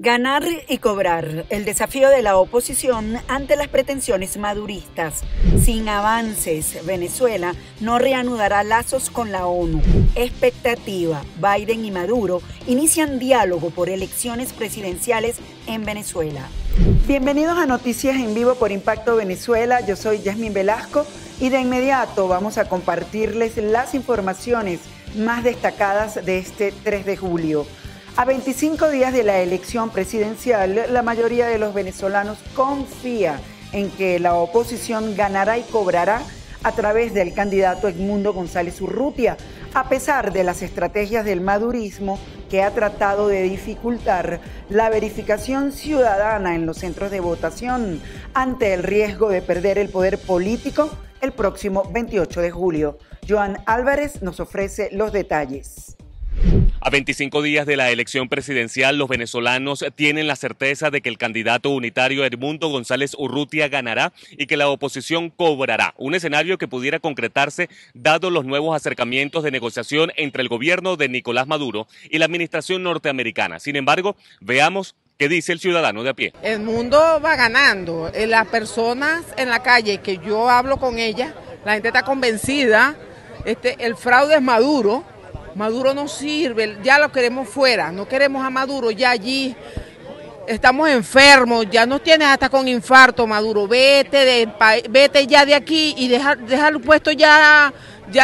Ganar y cobrar, el desafío de la oposición ante las pretensiones maduristas. Sin avances, Venezuela no reanudará lazos con la ONU. Expectativa, Biden y Maduro inician diálogo por elecciones presidenciales en Venezuela. Bienvenidos a Noticias en Vivo por Impacto Venezuela, yo soy Yasmin Velasco y de inmediato vamos a compartirles las informaciones más destacadas de este 3 de julio. A 25 días de la elección presidencial, la mayoría de los venezolanos confía en que la oposición ganará y cobrará a través del candidato Edmundo González Urrutia, a pesar de las estrategias del madurismo que ha tratado de dificultar la verificación ciudadana en los centros de votación ante el riesgo de perder el poder político el próximo 28 de julio. Joan Álvarez nos ofrece los detalles. A 25 días de la elección presidencial, los venezolanos tienen la certeza de que el candidato unitario Edmundo González Urrutia ganará y que la oposición cobrará. Un escenario que pudiera concretarse dado los nuevos acercamientos de negociación entre el gobierno de Nicolás Maduro y la administración norteamericana. Sin embargo, veamos qué dice el ciudadano de a pie. Edmundo va ganando. Las personas en la calle que yo hablo con ellas, la gente está convencida. El fraude es Maduro. Maduro no sirve, ya lo queremos fuera, no queremos a Maduro, ya allí estamos enfermos, ya nos tienes hasta con infarto, Maduro, vete ya de aquí y deja el puesto ya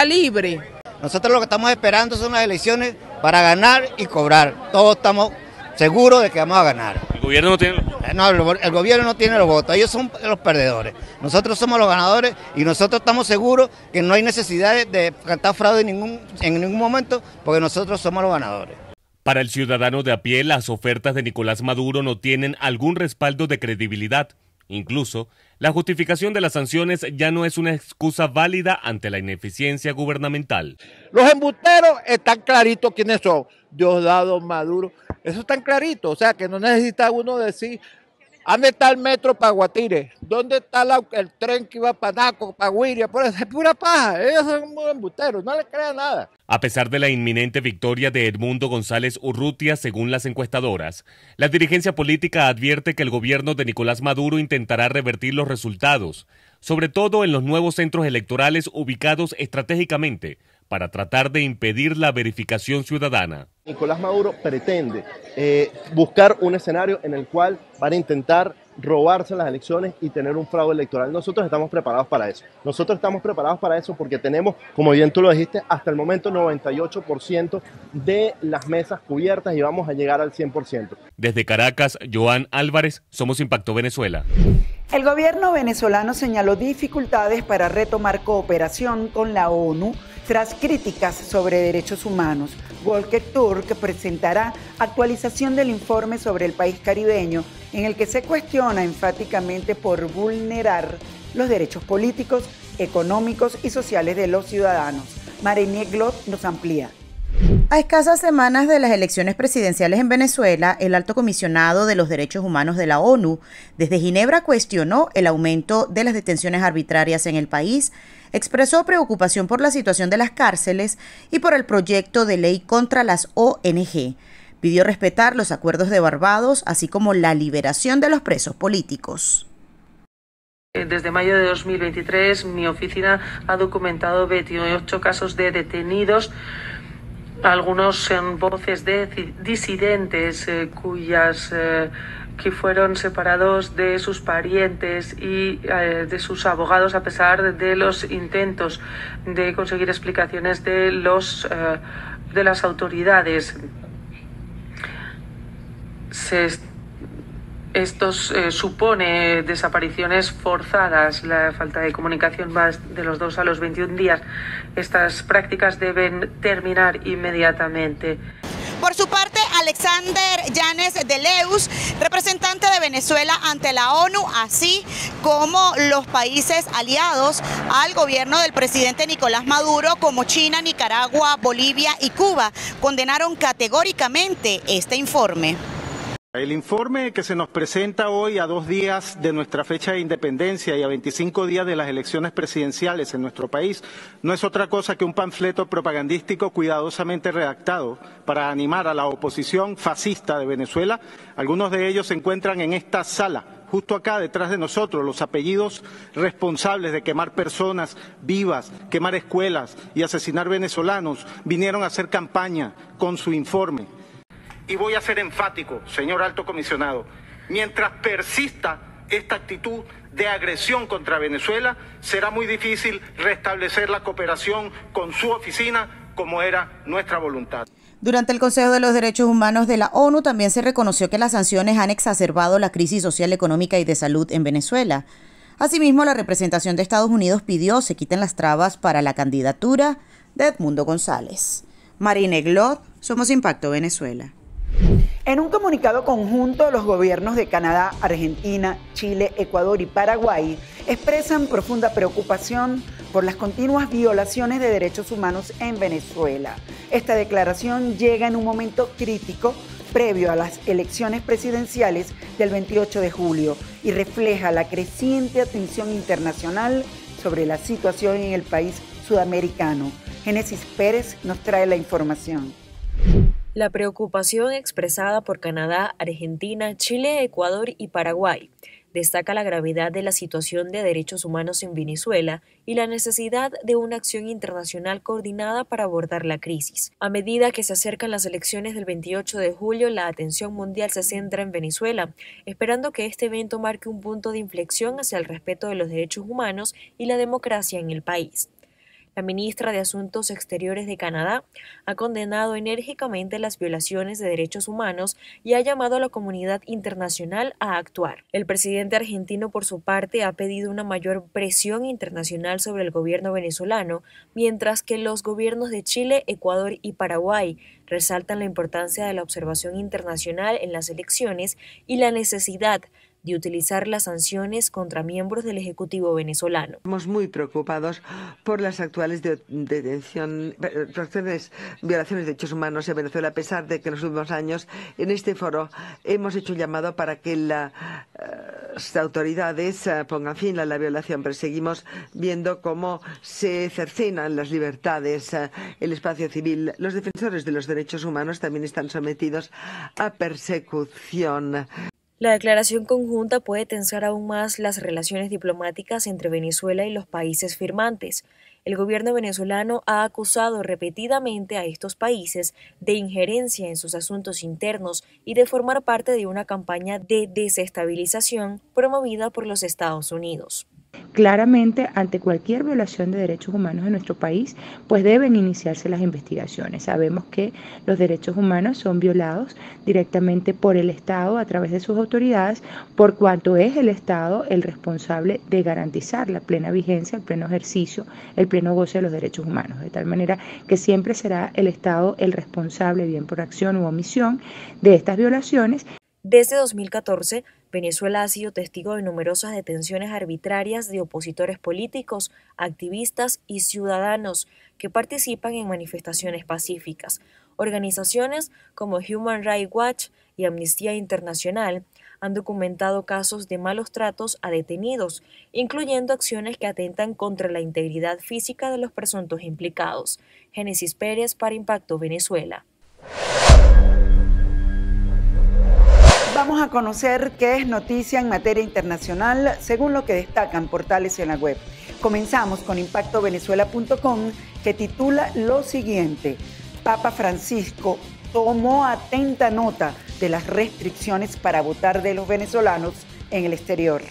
libre. Nosotros lo que estamos esperando son las elecciones para ganar y cobrar, todos estamos seguros de que vamos a ganar. ¿El gobierno no tiene? No, el gobierno no tiene los votos, ellos son los perdedores. Nosotros somos los ganadores y nosotros estamos seguros que no hay necesidad de cantar fraude en ningún momento porque nosotros somos los ganadores. Para el ciudadano de a pie, las ofertas de Nicolás Maduro no tienen algún respaldo de credibilidad. Incluso, la justificación de las sanciones ya no es una excusa válida ante la ineficiencia gubernamental. Los embusteros están claritos quiénes son. Diosdado, Maduro, eso está clarito. O sea que no necesita uno decir, ¿dónde está el metro para Guatire? ¿Dónde está el tren que iba para Naco, para Guiria? Por eso es pura paja, ellos son muy embusteros, no les crean nada. A pesar de la inminente victoria de Edmundo González Urrutia, según las encuestadoras, la dirigencia política advierte que el gobierno de Nicolás Maduro intentará revertir los resultados, sobre todo en los nuevos centros electorales ubicados estratégicamente, para tratar de impedir la verificación ciudadana. Nicolás Maduro pretende buscar un escenario en el cual van a intentar robarse las elecciones y tener un fraude electoral. Nosotros estamos preparados para eso. Nosotros estamos preparados para eso porque tenemos, como bien tú lo dijiste, hasta el momento 98% de las mesas cubiertas y vamos a llegar al 100%. Desde Caracas, Joan Álvarez, Somos Impacto Venezuela. El gobierno venezolano señaló dificultades para retomar cooperación con la ONU tras críticas sobre derechos humanos. Volker Turk presentará actualización del informe sobre el país caribeño en el que se cuestiona enfáticamente por vulnerar los derechos políticos, económicos y sociales de los ciudadanos. Marenie Glot nos amplía. A escasas semanas de las elecciones presidenciales en Venezuela, el alto comisionado de los derechos humanos de la ONU desde Ginebra cuestionó el aumento de las detenciones arbitrarias en el país, expresó preocupación por la situación de las cárceles y por el proyecto de ley contra las ONG. Pidió respetar los acuerdos de Barbados, así como la liberación de los presos políticos. Desde mayo de 2023, mi oficina ha documentado 28 casos de detenidos. Algunos son voces de disidentes que fueron separados de sus parientes y de sus abogados a pesar de los intentos de conseguir explicaciones de las autoridades. Esto supone desapariciones forzadas, la falta de comunicación va de los 2 a los 21 días. Estas prácticas deben terminar inmediatamente. Por su parte, Alexander Yanes de Leus, representante de Venezuela ante la ONU, así como los países aliados al gobierno del presidente Nicolás Maduro, como China, Nicaragua, Bolivia y Cuba, condenaron categóricamente este informe. El informe que se nos presenta hoy, a 2 días de nuestra fecha de independencia y a 25 días de las elecciones presidenciales en nuestro país, no es otra cosa que un panfleto propagandístico cuidadosamente redactado para animar a la oposición fascista de Venezuela. Algunos de ellos se encuentran en esta sala, justo acá detrás de nosotros. Los apellidos responsables de quemar personas vivas, quemar escuelas y asesinar venezolanos vinieron a hacer campaña con su informe. Y voy a ser enfático, señor Alto Comisionado, mientras persista esta actitud de agresión contra Venezuela, será muy difícil restablecer la cooperación con su oficina como era nuestra voluntad. Durante el Consejo de los Derechos Humanos de la ONU también se reconoció que las sanciones han exacerbado la crisis social, económica y de salud en Venezuela. Asimismo, la representación de Estados Unidos pidió se quiten las trabas para la candidatura de Edmundo González. Marina Glot, Somos Impacto Venezuela. En un comunicado conjunto, los gobiernos de Canadá, Argentina, Chile, Ecuador y Paraguay expresan profunda preocupación por las continuas violaciones de derechos humanos en Venezuela. Esta declaración llega en un momento crítico previo a las elecciones presidenciales del 28 de julio y refleja la creciente atención internacional sobre la situación en el país sudamericano. Génesis Pérez nos trae la información. La preocupación expresada por Canadá, Argentina, Chile, Ecuador y Paraguay destaca la gravedad de la situación de derechos humanos en Venezuela y la necesidad de una acción internacional coordinada para abordar la crisis. A medida que se acercan las elecciones del 28 de julio, la atención mundial se centra en Venezuela, esperando que este evento marque un punto de inflexión hacia el respeto de los derechos humanos y la democracia en el país. La ministra de Asuntos Exteriores de Canadá ha condenado enérgicamente las violaciones de derechos humanos y ha llamado a la comunidad internacional a actuar. El presidente argentino, por su parte, ha pedido una mayor presión internacional sobre el gobierno venezolano, mientras que los gobiernos de Chile, Ecuador y Paraguay resaltan la importancia de la observación internacional en las elecciones y la necesidad de utilizar las sanciones contra miembros del Ejecutivo venezolano. Estamos muy preocupados por las actuales violaciones de derechos humanos en Venezuela, a pesar de que en los últimos años en este foro hemos hecho un llamado para que las autoridades pongan fin a la violación, pero seguimos viendo cómo se cercenan las libertades, el espacio civil. Los defensores de los derechos humanos también están sometidos a persecución. La declaración conjunta puede tensar aún más las relaciones diplomáticas entre Venezuela y los países firmantes. El gobierno venezolano ha acusado repetidamente a estos países de injerencia en sus asuntos internos y de formar parte de una campaña de desestabilización promovida por los Estados Unidos. Claramente, ante cualquier violación de derechos humanos en nuestro país, pues deben iniciarse las investigaciones. Sabemos que los derechos humanos son violados directamente por el Estado a través de sus autoridades, por cuanto es el Estado el responsable de garantizar la plena vigencia, el pleno ejercicio, el pleno goce de los derechos humanos. De tal manera que siempre será el Estado el responsable, bien por acción u omisión, de estas violaciones. Desde 2014, Venezuela ha sido testigo de numerosas detenciones arbitrarias de opositores políticos, activistas y ciudadanos que participan en manifestaciones pacíficas. Organizaciones como Human Rights Watch y Amnistía Internacional han documentado casos de malos tratos a detenidos, incluyendo acciones que atentan contra la integridad física de los presuntos implicados. Génesis Pérez para Impacto Venezuela. Vamos a conocer qué es noticia en materia internacional según lo que destacan portales en la web. Comenzamos con impactovenezuela.com, que titula lo siguiente: Papa Francisco tomó atenta nota de las restricciones para votar de los venezolanos en el exterior.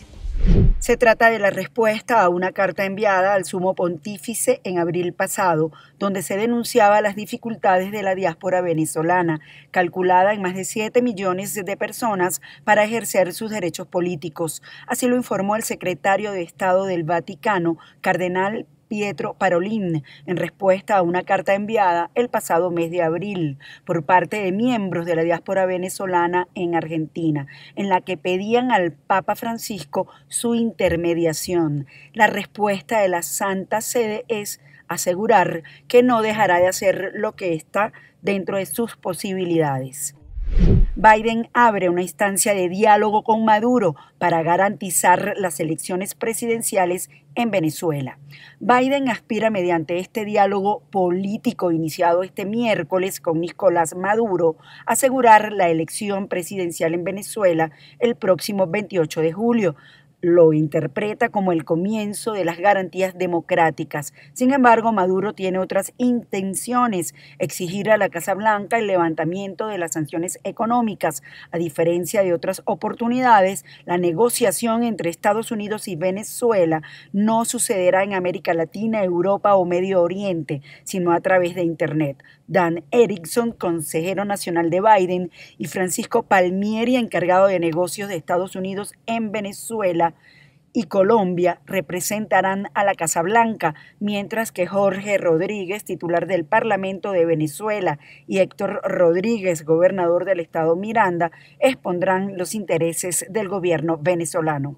Se trata de la respuesta a una carta enviada al Sumo Pontífice en abril pasado, donde se denunciaba las dificultades de la diáspora venezolana, calculada en más de 7 millones de personas, para ejercer sus derechos políticos. Así lo informó el secretario de Estado del Vaticano, Cardenal Pietro Parolin, en respuesta a una carta enviada el pasado mes de abril por parte de miembros de la diáspora venezolana en Argentina, en la que pedían al Papa Francisco su intermediación. La respuesta de la Santa Sede es asegurar que no dejará de hacer lo que está dentro de sus posibilidades. Biden abre una instancia de diálogo con Maduro para garantizar las elecciones presidenciales en Venezuela. Biden aspira mediante este diálogo político iniciado este miércoles con Nicolás Maduro a asegurar la elección presidencial en Venezuela el próximo 28 de julio. Lo interpreta como el comienzo de las garantías democráticas. Sin embargo, Maduro tiene otras intenciones: exigir a la Casa Blanca el levantamiento de las sanciones económicas. A diferencia de otras oportunidades, la negociación entre Estados Unidos y Venezuela no sucederá en América Latina, Europa o Medio Oriente, sino a través de Internet. Dan Erickson, consejero nacional de Biden, y Francisco Palmieri, encargado de negocios de Estados Unidos en Venezuela y Colombia, representarán a la Casa Blanca, mientras que Jorge Rodríguez, titular del Parlamento de Venezuela, y Héctor Rodríguez, gobernador del estado Miranda, expondrán los intereses del gobierno venezolano.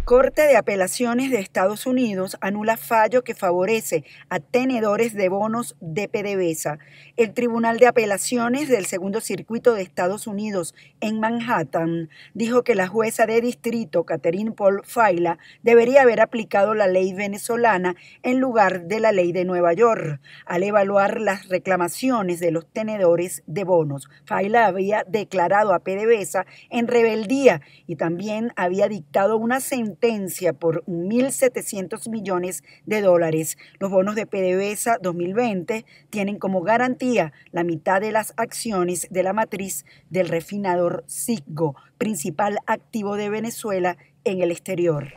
Corte de Apelaciones de Estados Unidos anula fallo que favorece a tenedores de bonos de PDVSA. El Tribunal de Apelaciones del Segundo Circuito de Estados Unidos en Manhattan dijo que la jueza de distrito, Catherine Paul Faila, debería haber aplicado la ley venezolana en lugar de la ley de Nueva York al evaluar las reclamaciones de los tenedores de bonos. Faila había declarado a PDVSA en rebeldía y también había dictado una sentencia por 1.700 millones de dólares. Los bonos de PDVSA 2020 tienen como garantía la mitad de las acciones de la matriz del refinador Citgo, principal activo de Venezuela en el exterior.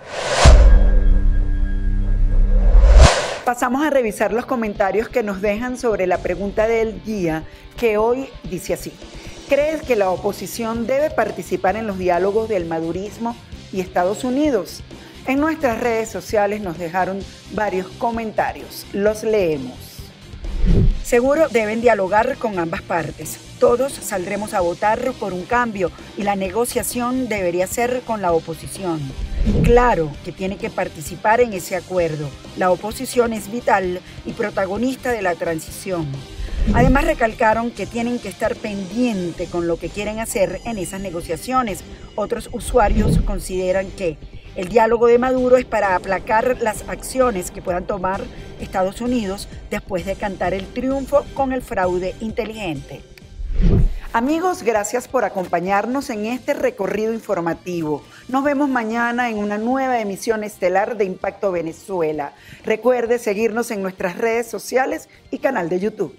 Pasamos a revisar los comentarios que nos dejan sobre la pregunta del día, que hoy dice así: ¿crees que la oposición debe participar en los diálogos del madurismo y Estados Unidos? En nuestras redes sociales nos dejaron varios comentarios. Los leemos. Seguro deben dialogar con ambas partes. Todos saldremos a votar por un cambio y la negociación debería ser con la oposición. Claro que tiene que participar en ese acuerdo. La oposición es vital y protagonista de la transición. Además, recalcaron que tienen que estar pendiente con lo que quieren hacer en esas negociaciones. Otros usuarios consideran que el diálogo de Maduro es para aplacar las acciones que puedan tomar Estados Unidos después de cantar el triunfo con el fraude inteligente. Amigos, gracias por acompañarnos en este recorrido informativo. Nos vemos mañana en una nueva emisión estelar de Impacto Venezuela. Recuerde seguirnos en nuestras redes sociales y canal de YouTube.